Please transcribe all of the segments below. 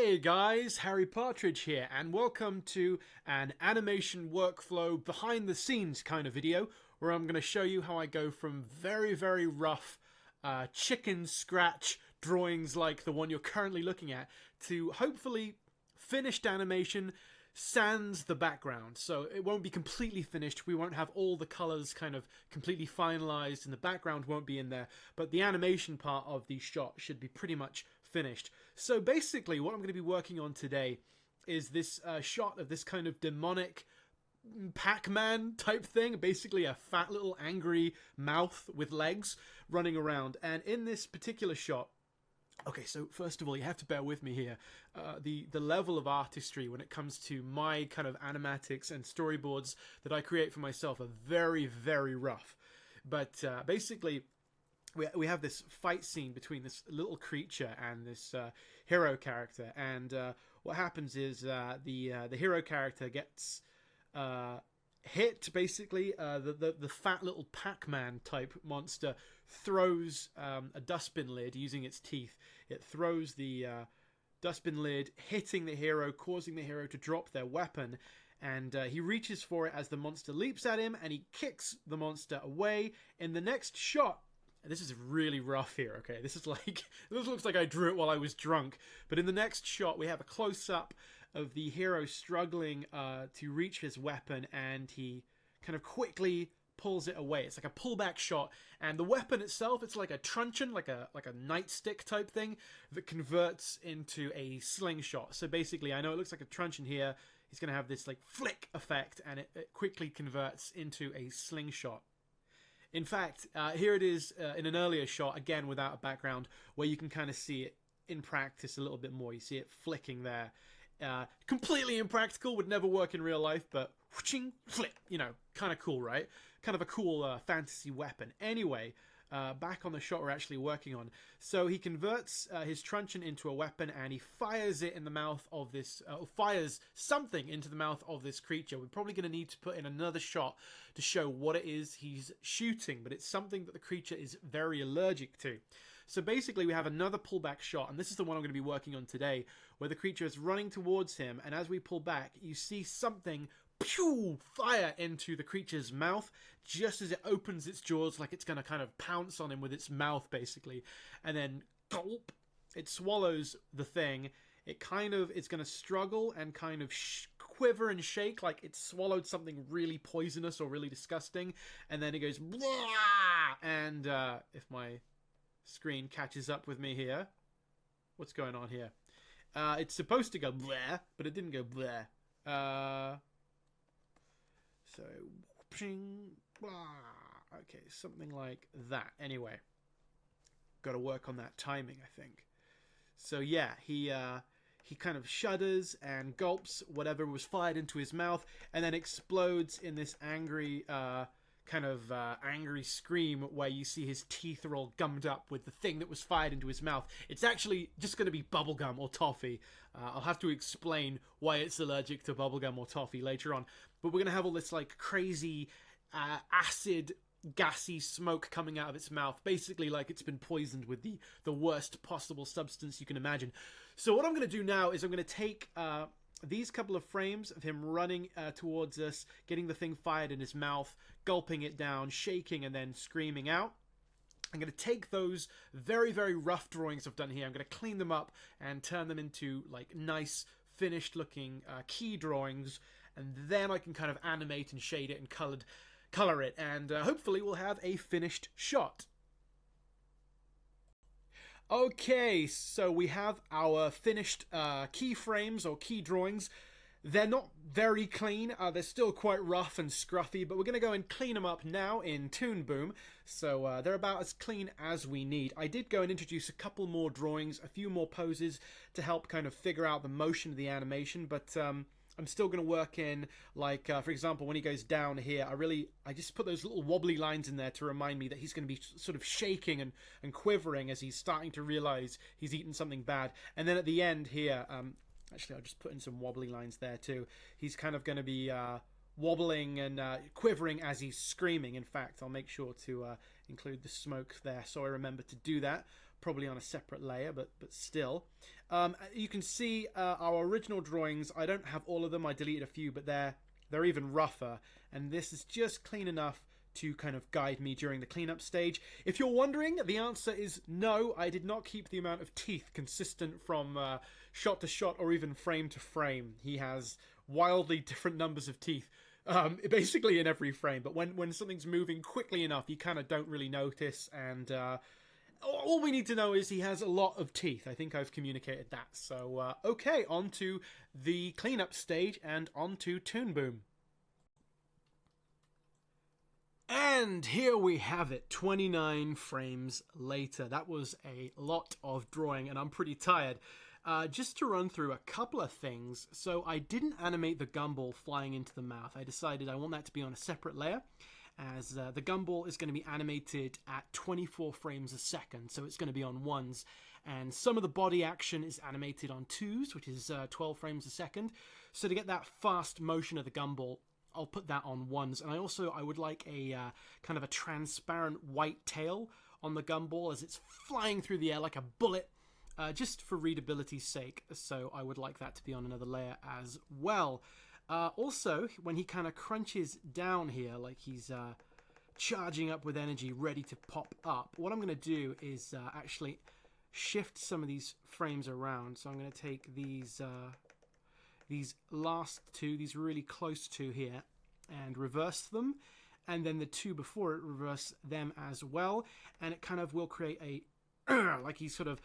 Hey guys, Harry Partridge here, and welcome to an animation workflow behind the scenes kind of video where I'm going to show you how I go from very rough chicken scratch drawings like the one you're currently looking at to hopefully finished animation sans the background. So it won't be completely finished, we won't have all the colors kind of completely finalized and the background won't be in there, but the animation part of the shot should be pretty much finished. So basically what I'm going to be working on today is this shot of this kind of demonic Pac-Man type thing, basically a fat little angry mouth with legs running around. And in this particular shot, okay, so first of all, you have to bear with me here. The level of artistry when it comes to my kind of animatics and storyboards that I create for myself are very rough. But basically, we have this fight scene between this little creature and this hero character. And what happens is the hero character gets hit, basically. The fat little Pac-Man type monster throws a dustbin lid using its teeth. It throws the dustbin lid, hitting the hero, causing the hero to drop their weapon, and he reaches for it as the monster leaps at him, and he kicks the monster away. In the next shot, this is really rough here, okay? This looks like I drew it while I was drunk. But in the next shot, we have a close-up of the hero struggling to reach his weapon, and he kind of quickly pulls it away. It's like a pullback shot, and the weapon itself, it's like a truncheon, like a nightstick type thing that converts into a slingshot. So basically, I know it looks like a truncheon here. He's going to have this like flick effect, and it quickly converts into a slingshot. In fact, here it is in an earlier shot, again without a background, where you can kind of see it in practice a little bit more. You see it flicking there. Completely impractical, would never work in real life, but whooshing, flip, you know, kind of cool, right? Kind of a cool fantasy weapon. Anyway, back on the shot we're actually working on. So he converts his truncheon into a weapon, and he fires it in the mouth of this, fires something into the mouth of this creature. We're probably going to need to put in another shot to show what it is he's shooting, but it's something that the creature is very allergic to. So basically we have another pullback shot, and this is the one I'm going to be working on today, where the creature is running towards him, and as we pull back, you see something fire into the creature's mouth just as it opens its jaws, like it's going to kind of pounce on him with its mouth, basically. And then gulp, it swallows the thing. It's going to struggle and kind of quiver and shake like it swallowed something really poisonous or really disgusting. And then it goes blah! And if my screen catches up with me here, what's going on here? It's supposed to go blah, but it didn't go blah. So, okay, something like that. Anyway, got to work on that timing, I think. So yeah, he kind of shudders and gulps whatever was fired into his mouth, and then explodes in this angry, angry scream where you see his teeth are all gummed up with the thing that was fired into his mouth. It's actually just going to be bubblegum or toffee. I'll have to explain why it's allergic to bubblegum or toffee later on. But we're going to have all this like crazy acid, gassy smoke coming out of its mouth, basically like it's been poisoned with the worst possible substance you can imagine. So what I'm going to do now is I'm going to take these couple of frames of him running towards us, getting the thing fired in his mouth, gulping it down, shaking, and then screaming out. I'm going to take those very rough drawings I've done here, I'm going to clean them up and turn them into like nice finished looking key drawings, and then I can kind of animate and shade it and color it, and hopefully we'll have a finished shot. Okay, so we have our finished keyframes or key drawings. They're not very clean, they're still quite rough and scruffy, but we're going to go and clean them up now in Toon Boom, so they're about as clean as we need. I did go and introduce a couple more drawings, a few more poses to help kind of figure out the motion of the animation, but I'm still going to work in, like, for example, when he goes down here, I just put those little wobbly lines in there to remind me that he's going to be sort of shaking and quivering as he's starting to realize he's eaten something bad. And then at the end here, actually, I'll just put in some wobbly lines there too. He's kind of going to be wobbling and quivering as he's screaming. In fact, I'll make sure to include the smoke there so I remember to do that, probably on a separate layer, but still. You can see our original drawings. I don't have all of them. I deleted a few, but they're even rougher. And this is just clean enough to kind of guide me during the cleanup stage. If you're wondering, the answer is no. I did not keep the amount of teeth consistent from shot to shot or even frame to frame. He has wildly different numbers of teeth. Basically in every frame, but when something's moving quickly enough, you kind of don't really notice, and all we need to know is he has a lot of teeth. I think I've communicated that. So, okay, on to the cleanup stage and on to Toon Boom. And here we have it, 29 frames later. That was a lot of drawing, and I'm pretty tired. Just to run through a couple of things. So I didn't animate the gumball flying into the mouth. I decided I want that to be on a separate layer, as the gumball is going to be animated at 24 frames a second, so it's going to be on ones. And some of the body action is animated on twos, which is 12 frames a second. So to get that fast motion of the gumball, I'll put that on ones. And I would like a kind of a transparent white tail on the gumball as it's flying through the air like a bullet. Just for readability's sake, so I would like that to be on another layer as well. Also, when he kind of crunches down here, like he's charging up with energy, ready to pop up, what I'm going to do is actually shift some of these frames around. So I'm going to take these last two, these really close to here, and reverse them. And then the two before it, reverse them as well. And it kind of will create a like he's sort of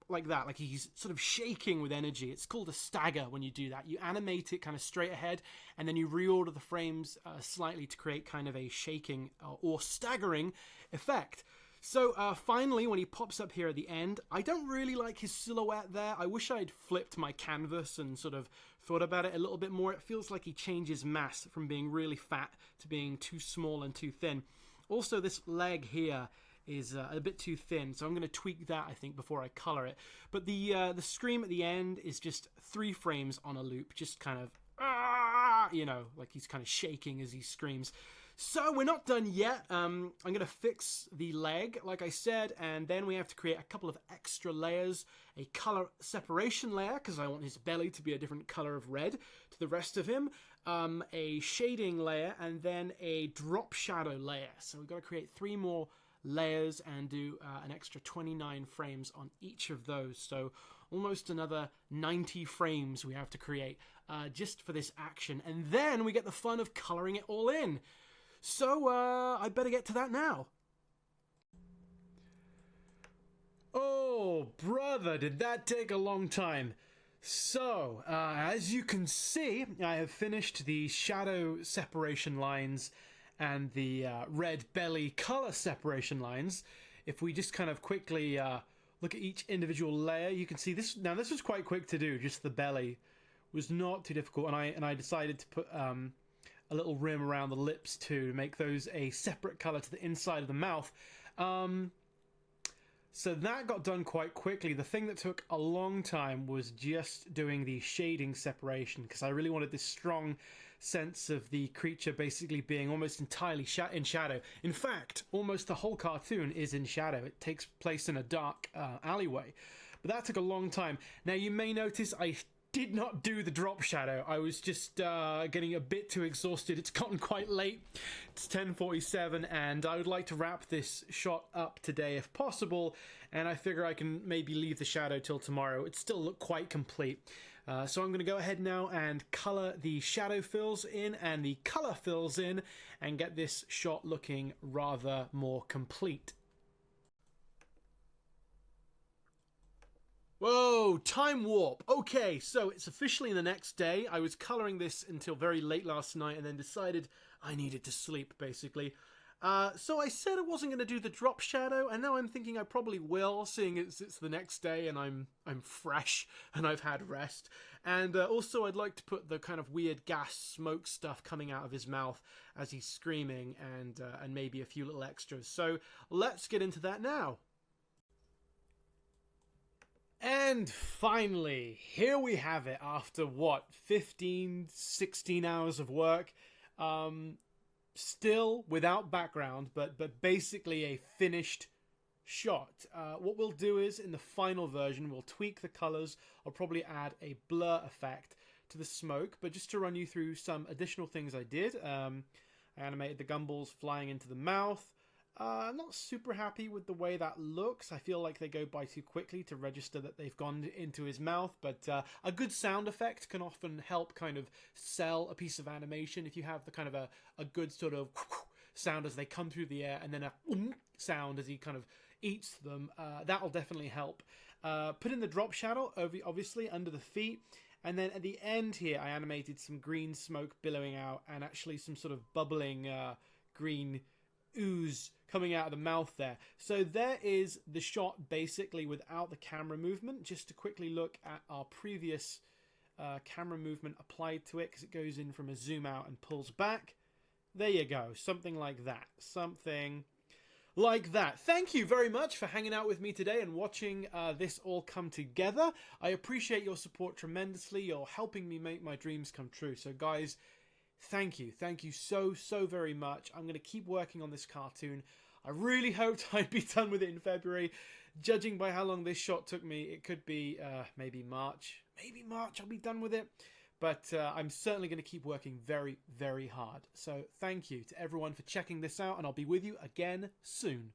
like that, like he's sort of shaking with energy. It's called a stagger when you do that. You animate it kind of straight ahead, and then you reorder the frames slightly to create kind of a shaking or staggering effect. So finally, when he pops up here at the end, I don't really like his silhouette there. I wish I'd flipped my canvas and sort of thought about it a little bit more. It feels like he changes mass from being really fat to being too small and too thin. Also, this leg here is a bit too thin, so I'm going to tweak that, I think, before I color it. But the scream at the end is just 3 frames on a loop, just kind of, you know, like he's kind of shaking as he screams. So we're not done yet. I'm going to fix the leg, like I said, and then we have to create a couple of extra layers. A color separation layer, because I want his belly to be a different color of red to the rest of him. A shading layer, and then a drop shadow layer. So we've got to create 3 more layers and do an extra 29 frames on each of those. So almost another 90 frames we have to create just for this action. And then we get the fun of coloring it all in. So I better get to that now. Oh, brother, did that take a long time. So, as you can see, I have finished the shadow separation lines and the red belly color separation lines. If we just kind of quickly look at each individual layer, you can see this. Now, this was quite quick to do. Just the belly was not too difficult, and I decided to put a little rim around the lips too, to make those a separate color to the inside of the mouth. So that got done quite quickly. The thing that took a long time was just doing the shading separation, because I really wanted this strong sense of the creature basically being almost entirely in shadow. In fact, almost the whole cartoon is in shadow. It takes place in a dark alleyway. But that took a long time. Now, you may notice I did not do the drop shadow. I was just getting a bit too exhausted. It's gotten quite late. It's 10:47, and I would like to wrap this shot up today if possible, and I figure I can maybe leave the shadow till tomorrow. It still look quite complete. So I'm going to go ahead now and color the shadow fills in and the color fills in and get this shot looking rather more complete. Whoa, time warp. Okay, so it's officially the next day. I was coloring this until very late last night and then decided I needed to sleep, basically. So I said I wasn't going to do the drop shadow, and now I'm thinking I probably will, seeing it's the next day and I'm fresh and I've had rest. And also I'd like to put the kind of weird gas smoke stuff coming out of his mouth as he's screaming, and maybe a few little extras. So let's get into that now. And finally, here we have it after, what, 15, 16 hours of work. Still without background, but basically a finished shot. What we'll do is, in the final version, we'll tweak the colors. I'll probably add a blur effect to the smoke, but just to run you through some additional things I did. I animated the gumballs flying into the mouth. I'm not super happy with the way that looks. I feel like they go by too quickly to register that they've gone into his mouth, but a good sound effect can often help kind of sell a piece of animation. If you have the kind of a good sort of sound as they come through the air, and then a sound as he kind of eats them, that'll definitely help. Put in the drop shadow, obviously, under the feet. And then at the end here, I animated some green smoke billowing out and actually some sort of bubbling green ooze coming out of the mouth there. So there is the shot basically without the camera movement. Just to quickly look at our previous camera movement applied to it, because it goes in from a zoom out and pulls back. There you go. Something like that. Something like that. Thank you very much for hanging out with me today and watching this all come together. I appreciate your support tremendously. You're helping me make my dreams come true. So guys, thank you. Thank you so very much. I'm going to keep working on this cartoon. I really hoped I'd be done with it in February. Judging by how long this shot took me, it could be maybe March. Maybe March I'll be done with it. But I'm certainly going to keep working very hard. So thank you to everyone for checking this out, and I'll be with you again soon.